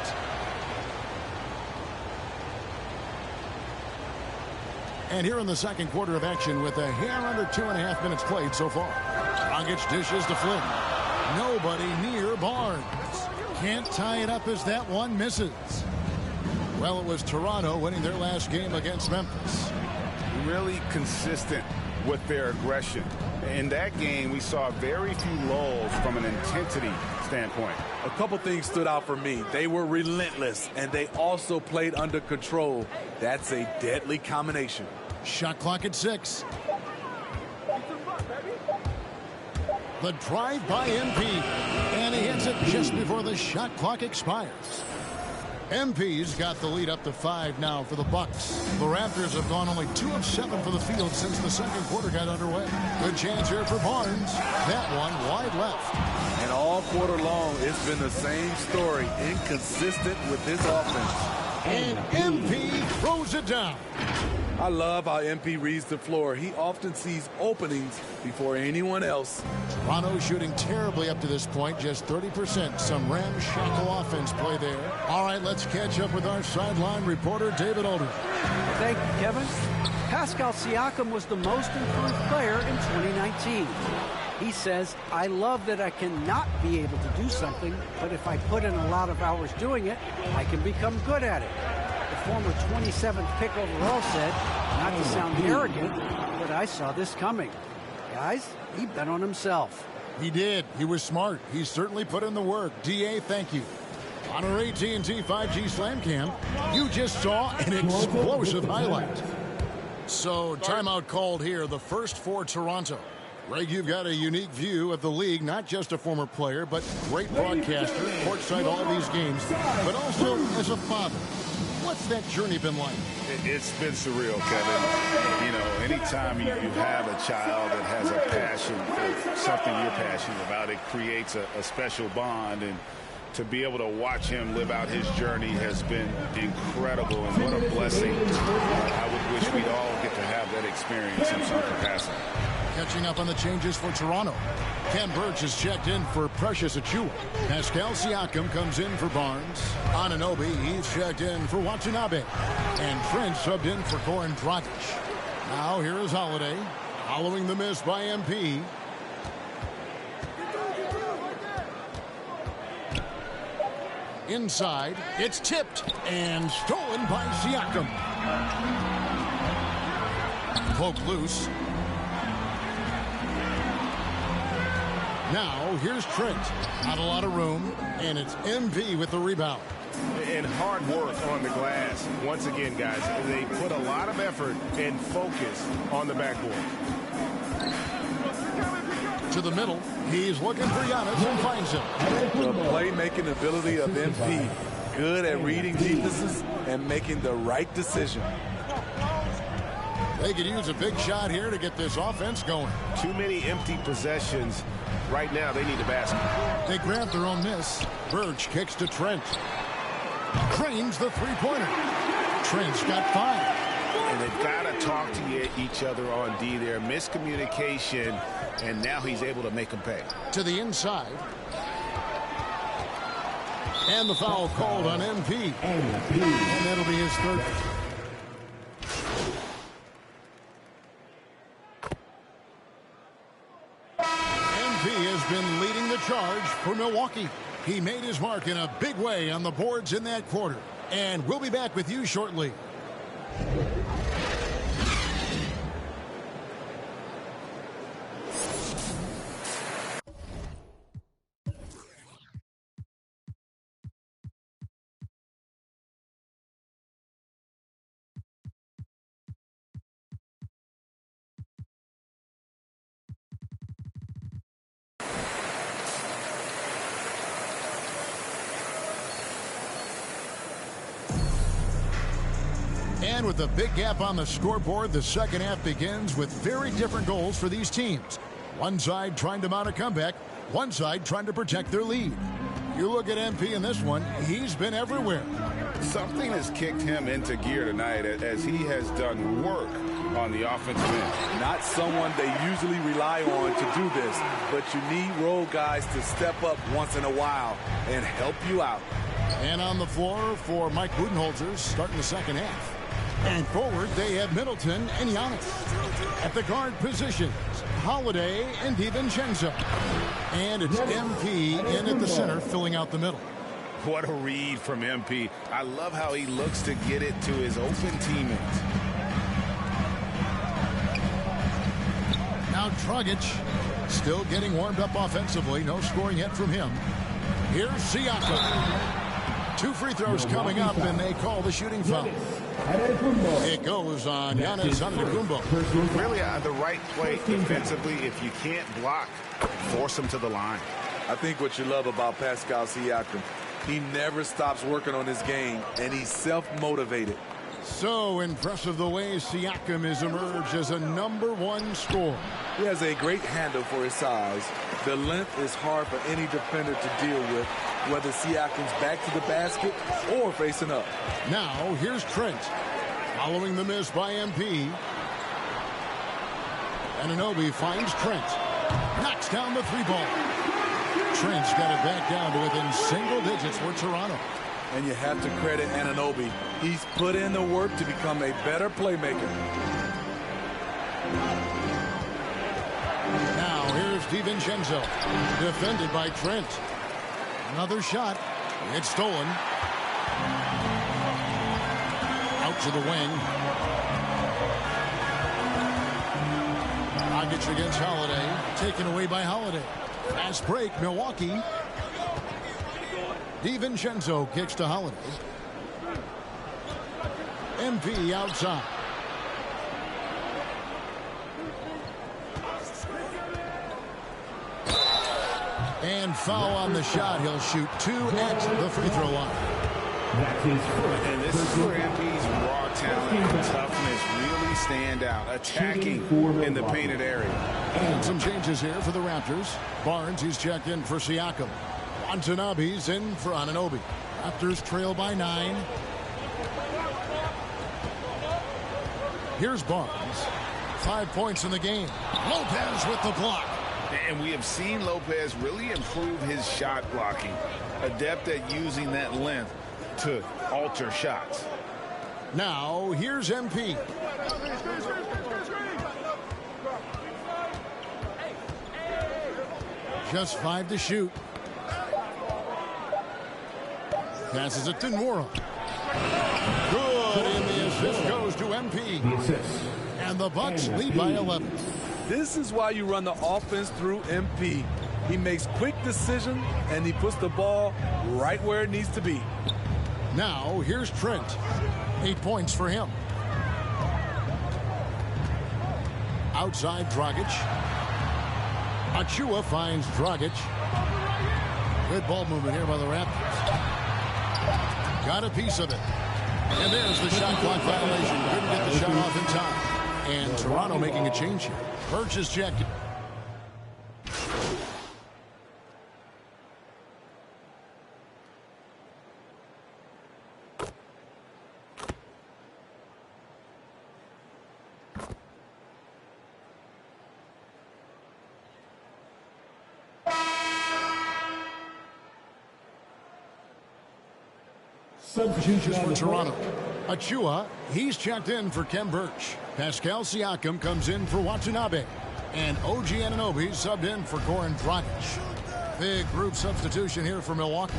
And here in the second quarter of action with a hair under 2.5 minutes played so far. Dragic dishes to Flynn. Nobody near Barnes. Can't tie it up as that one misses. Well, it was Toronto winning their last game against Memphis. Really consistent with their aggression. In that game, we saw very few lulls from an intensity standpoint. A couple things stood out for me. They were relentless, and they also played under control. That's a deadly combination. Shot clock at 6. The drive by MP, and he hits it just before the shot clock expires. MP's got the lead up to 5 now for the Bucks. The Raptors have gone only 2 of 7 for the field since the second quarter got underway. Good chance here for Barnes. That one wide left. And all quarter long, it's been the same story. Inconsistent with this offense. And MP throws it down. I love how MP reads the floor. He often sees openings before anyone else. Toronto shooting terribly up to this point, just 30%. Some ramshackle offense play there. All right, let's catch up with our sideline reporter, David Aldridge. Thank you, Kevin. Pascal Siakam was the most improved player in 2019. He says, I love that I cannot be able to do something, but if I put in a lot of hours doing it, I can become good at it. The former 27th pick overall said, not to sound arrogant, but I saw this coming. Guys, he bet on himself. He did. He was smart. He certainly put in the work. DA, thank you. On our AT&T 5G Slam Cam, you just saw an explosive highlight. So, timeout called here, the first for Toronto. Greg, you've got a unique view of the league, not just a former player, but great broadcaster, courtside all these games, but also as a father. What's What's that journey been like? It's been surreal, Kevin. You know, anytime you have a child that has a passion for something you're passionate about, it creates a special bond. And to be able to watch him live out his journey has been incredible, and what a blessing. I would wish we'd all get to have that experience in some capacity. Catching up on the changes for Toronto. Ken Burch is checked in for Precious Achiuwa. Pascal Siakam comes in for Barnes. Anunoby, he's checked in for Watanabe. And Trent subbed in for Goran Dragic. Now here is Holiday, following the miss by MP. Inside, it's tipped and stolen by Siakam. Poke loose. Now, here's Trent. Not a lot of room, and it's MV with the rebound. And hard work on the glass. Once again, guys, they put a lot of effort and focus on the backboard. To the middle, he's looking for Giannis and finds him. The playmaking ability of MP. Good at reading defenses and making the right decision. They could use a big shot here to get this offense going. Too many empty possessions. Right now, they need a basket. They grab their own miss. Burch kicks to Trent. Cranes the three-pointer. Trent's got 5. And they've got to talk to each other on D there. Miscommunication, and now he's able to make them pay. To the inside. And the foul called on MP. And that'll be his third. Been leading the charge for Milwaukee. He made his mark in a big way on the boards in that quarter. And we'll be back with you shortly. And with a big gap on the scoreboard, the second half begins with very different goals for these teams. One side trying to mount a comeback, one side trying to protect their lead. You look at MP in this one, he's been everywhere. Something has kicked him into gear tonight as he has done work on the offensive end. Not someone they usually rely on to do this, but you need role guys to step up once in a while and help you out. And on the floor for Mike Budenholzer starting the second half. And forward, they have Middleton and Giannis. At the guard positions, Holiday and DiVincenzo. And it's MP in at the center, filling out the middle. What a read from MP. I love how he looks to get it to his open teammates. Now Dragic still getting warmed up offensively. No scoring yet from him. Here's Siakam. 2 free throws coming up, and they call the shooting foul. It goes on Giannis Antetokounmpo. Really the right play defensively. If you can't block, force him to the line. I think what you love about Pascal Siakam, he never stops working on his game, and he's self-motivated. So impressive the way Siakam has emerged as a #1 scorer. He has a great handle for his size. The length is hard for any defender to deal with, whether Siakam's back to the basket or facing up. Now here's Trent. Following the miss by MP. Anunoby finds Trent. Knocks down the 3-ball. Trent's got it back down to within single digits for Toronto. And you have to credit Anunoby. He's put in the work to become a better playmaker. Now here's DiVincenzo. Defended by Trent. Another shot. It's stolen. Out to the wing. Dragic against Holiday. Taken away by Holiday. Fast break, Milwaukee. DiVincenzo kicks to Holiday. MP outside. And foul on the shot. He'll shoot 2 at the free throw line. And this is where MP's raw talent and toughness really stand out, attacking in the painted area. And some changes here for the Raptors. Barnes, he's checked in for Siakam. Watanabe's in for Anunoby. Raptors trail by 9. Here's Barnes. 5 points in the game. Lopez with the block. And we have seen Lopez really improve his shot blocking. Adept at using that length to alter shots. Now, here's MP. Just 5 to shoot. Passes it to Nwora. Good, and the assist goes to MP. And the Bucks lead by 11. This is why you run the offense through MP. He makes quick decisions, and he puts the ball right where it needs to be. Now, here's Trent. 8 points for him. Outside Dragic. Achua finds Dragic. Good ball movement here by the Raptors. Got a piece of it. And there's the shot clock violation. Couldn't get the shot off in time. And Toronto making a change here. Birch is checked. Substitutions for Toronto. Achua, he's checked in for Khem Birch. Pascal Siakam comes in for Watanabe. And OG Anunoby subbed in for Goran Dragic. Big group substitution here for Milwaukee.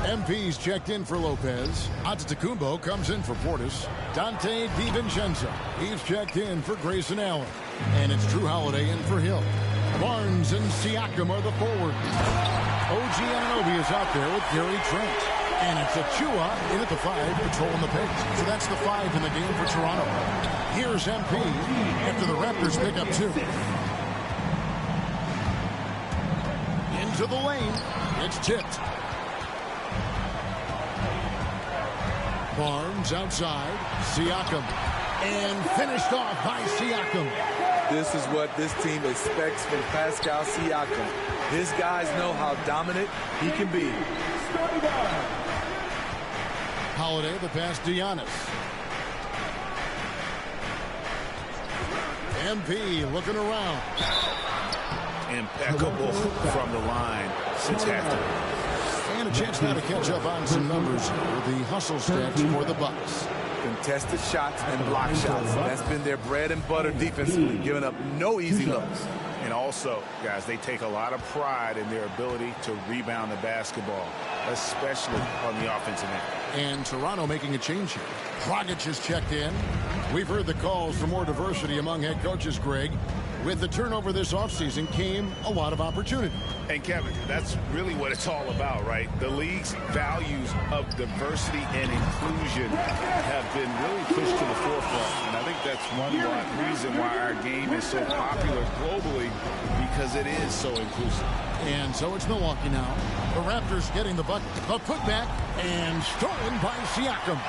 MP's checked in for Lopez. Antetokounmpo comes in for Portis. Dante DiVincenzo, he's checked in for Grayson Allen. And it's Drew Holiday in for Hill. Barnes and Siakam are the forwards. OG Anunoby is out there with Gary Trent. And it's Achua in at the 5, patrolling the pace. So that's the 5 in the game for Toronto. Here's MP after the Raptors pick up 2. Into the lane. It's tipped. Barnes outside. Siakam. And finished off by Siakam. This is what this team expects from Pascal Siakam. His guys know how dominant he can be. Holiday, the pass to Giannis. MP looking around. Impeccable from the line since halftime. And a chance now to catch up on some numbers with the hustle stretch for the Bucks. Contested shots and block shots. That's been their bread and butter defensively, giving up no easy looks. And also, guys, they take a lot of pride in their ability to rebound the basketball, especially on the offensive end. And Toronto making a change here. Dragic is checked in. We've heard the calls for more diversity among head coaches, Greg. With the turnover this offseason came a lot of opportunity. And Kevin, that's really what it's all about, right? The league's values of diversity and inclusion have been really pushed to the forefront. And I think that's one reason why our game is so popular globally, because it is so inclusive. And so it's Milwaukee now. The Raptors getting the bucket. A putback and stolen by Siakam.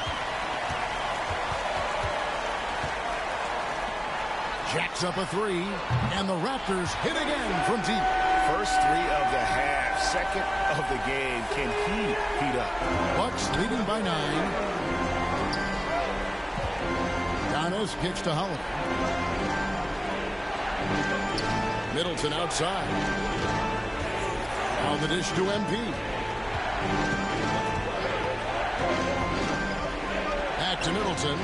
Jacks up a 3, and the Raptors hit again from deep. First 3 of the half, second of the game. Can he heat up? Bucks leading by 9. Giannis kicks to Holiday. Middleton outside. Now the dish to MP. Back to Middleton.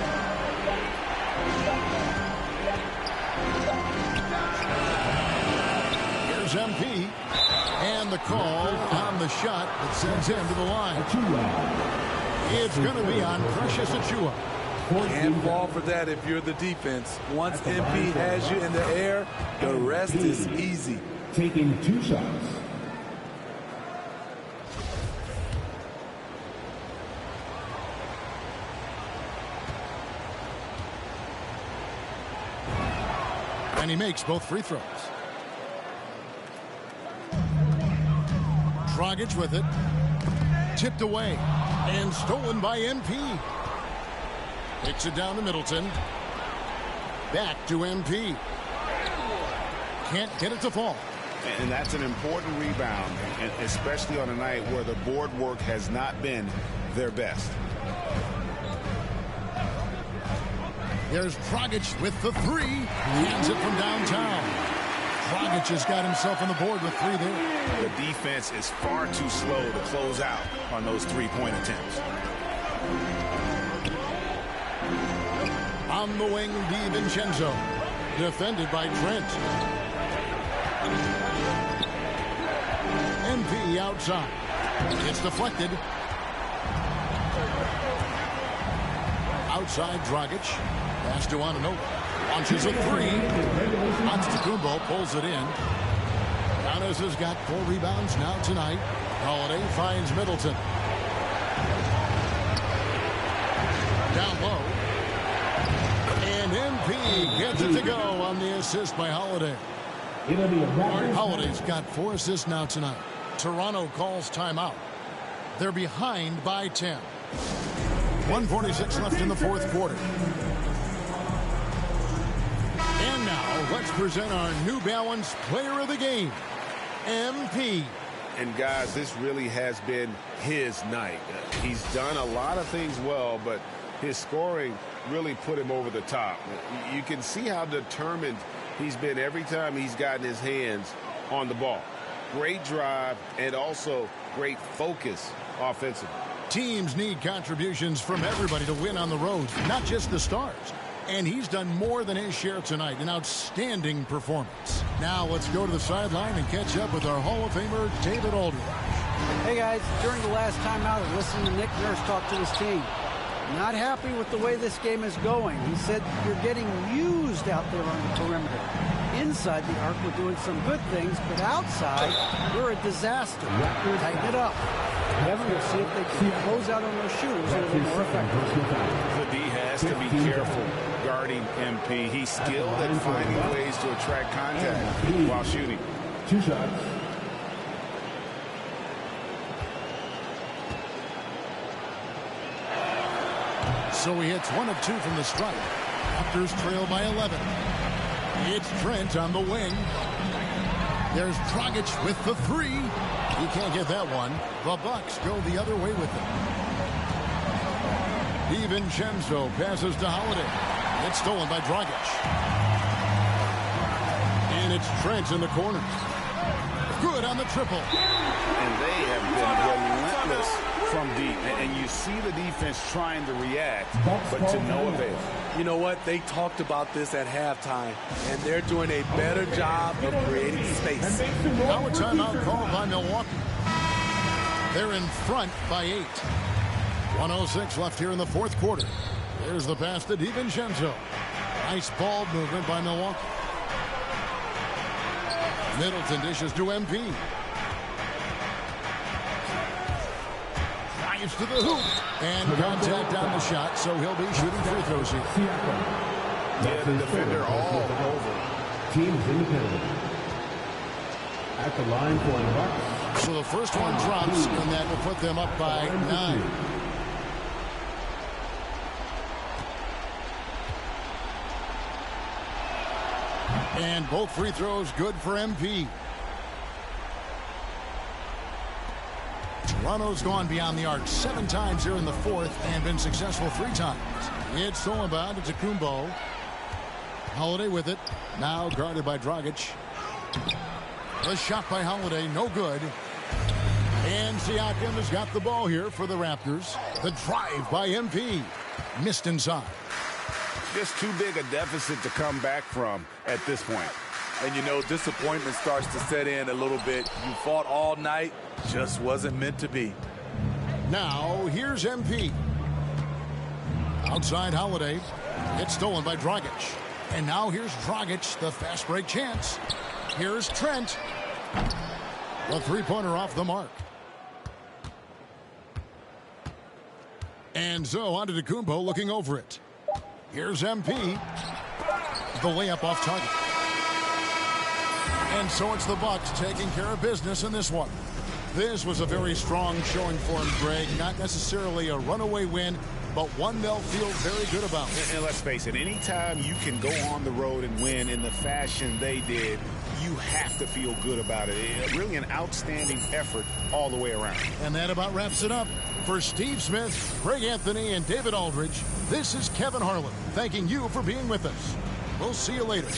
Here's MP. And the call on the shot that sends him to the line. It's going to be on Precious Achiuwa. Can't fall for that if you're the defense. Once MP has you in the air, the rest is easy. Taking 2 shots. And he makes both free throws. Dragic with it. Tipped away. And stolen by MP. Kicks it down to Middleton. Back to MP. Can't get it to fall. And that's an important rebound, especially on a night where the board work has not been their best. There's Dragic with the three. Hands it from downtown. Dragic has got himself on the board with three there. The defense is far too slow to close out on those three-point attempts. On the wing, DiVincenzo. Defended by Trent. MP outside. It's deflected. Outside Dragic. Pass to Anunoby. Launches a three. Antetokounmpo pulls it in. Giannis has got 4 rebounds now tonight. Holiday finds Middleton. Down low. And MP gets it to go on the assist by Holiday. Holiday's got 4 assists now tonight. Toronto calls timeout. They're behind by 10. 1:46 left in the fourth quarter. And now let's present our New Balance Player of the Game, MP. And guys, this really has been his night. He's done a lot of things well, but his scoring really put him over the top. You can see how determined he's been every time he's gotten his hands on the ball. Great drive and also great focus offensively. Teams need contributions from everybody to win on the road, not just the stars. And he's done more than his share tonight. An outstanding performance. Now let's go to the sideline and catch up with our Hall of Famer, David Aldridge. Hey guys, during the last timeout, I listened to Nick Nurse talk to his team. Not happy with the way this game is going. He said, you're getting used out there on the perimeter. Inside the arc, we're doing some good things, but outside, we're a disaster. Tighten it up. We'll see if they can close out on those shooters a little more effectively. The D has to be careful guarding MP. He's skilled at finding ways to attract contact while shooting. 2 shots. So he hits 1 of 2 from the stripe. Raptors trail by 11. It's Trent on the wing. There's Dragic with the three. He can't get that one. The Bucks go the other way with it. DiVincenzo passes to Holiday. It's stolen by Dragic. And it's Trent in the corner. Good on the triple. And they have been relentless from deep. And you see the defense trying to react, but to no avail. You know what? They talked about this at halftime, and they're doing a better job of creating space. Now a timeout called by Milwaukee. They're in front by 8. 1:06 left here in the fourth quarter. There's the pass to DiVincenzo. Nice ball movement by Milwaukee. Middleton dishes to MP. Drives to the hoop. And contact on the shot, so he'll be shooting free throws here. Yeah, the defender all over. Teams independent. At the line for the Bucks. So the first one drops, and that will put them up by 9. And both free throws good for MP. Toronto's gone beyond the arc 7 times here in the fourth and been successful 3 times. It's stolen by Antetokounmpo. Holiday with it. Now guarded by Dragic. The shot by Holiday, no good. And Siakam has got the ball here for the Raptors. The drive by MP. Missed inside. Just too big a deficit to come back from at this point. And you know, disappointment starts to set in a little bit. You fought all night, just wasn't meant to be. Now, here's MP. Outside Holiday. It's stolen by Dragic. And now here's Dragic, the fast break chance. Here's Trent. The three-pointer off the mark. And so Antetokounmpo looking over it. Here's MP. The layup off target. And so it's the Bucks taking care of business in this one. This was a very strong showing for him, Greg. Not necessarily a runaway win, but one they'll feel very good about. And let's face it, anytime you can go on the road and win in the fashion they did, you have to feel good about it. Really an outstanding effort all the way around. And that about wraps it up. For Steve Smith, Greg Anthony, and David Aldridge, this is Kevin Harlan thanking you for being with us. We'll see you later.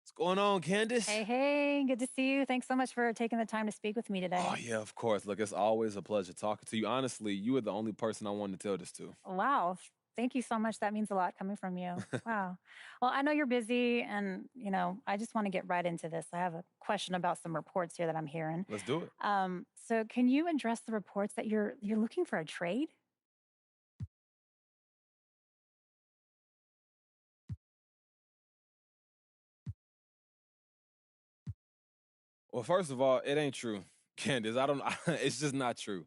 What's going on, Candace? Hey, good to see you. Thanks so much for taking the time to speak with me today. Oh, yeah, of course. Look, it's always a pleasure talking to you. Honestly, you are the only person I wanted to tell this to. Wow. Thank you so much. That means a lot coming from you. Wow. Well, I know you're busy and, I just want to get right into this. I have a question about some reports here that I'm hearing. Let's do it. So can you address the reports that you're looking for a trade? Well, first of all, it ain't true, Candace. It's just not true.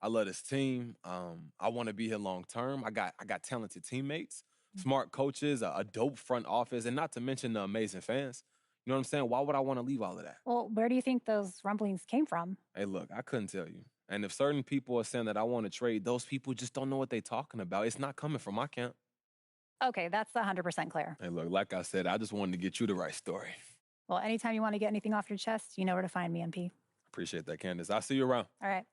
I love this team. I want to be here long term. I got talented teammates, smart coaches, a dope front office, and not to mention the amazing fans. You know what I'm saying? Why would I want to leave all of that? Well, where do you think those rumblings came from? Hey, look, I couldn't tell you. And if certain people are saying that I want to trade, those people just don't know what they're talking about. It's not coming from my camp. Okay, that's 100% clear. Hey, look, like I said, I just wanted to get you the right story. Well, anytime you want to get anything off your chest, you know where to find me, MP. Appreciate that, Candace. I'll see you around. All right.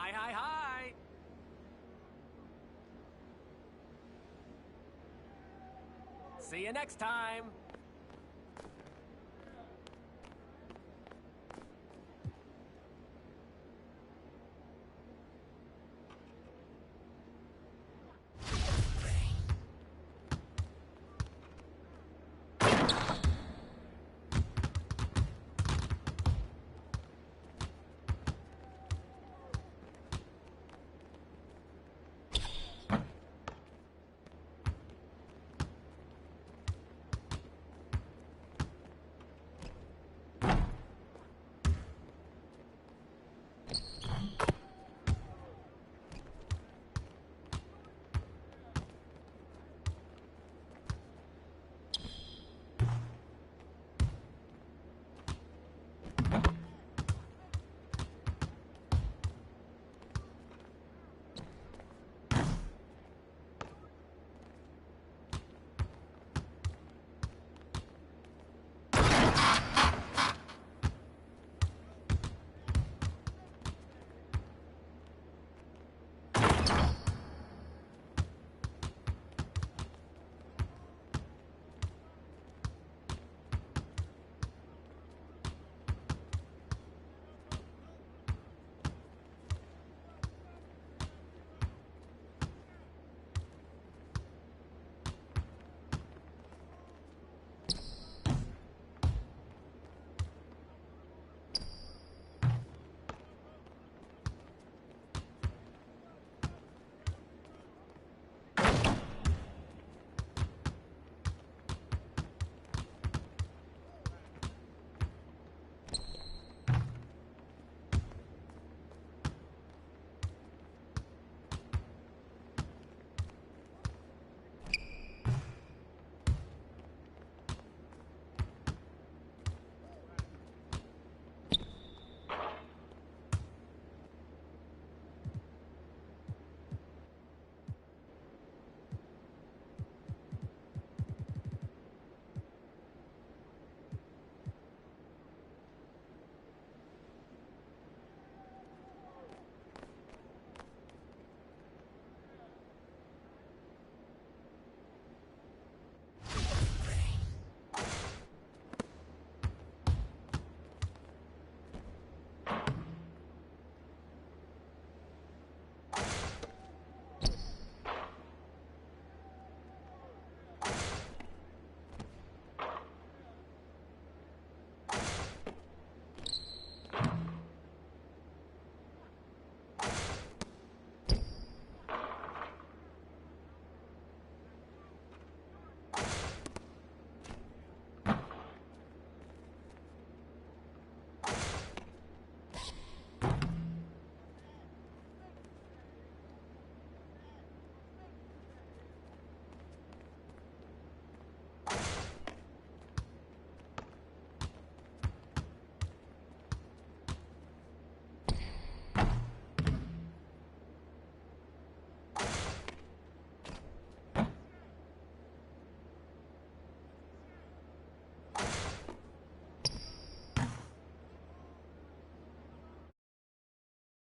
Hi, hi, hi. See you next time.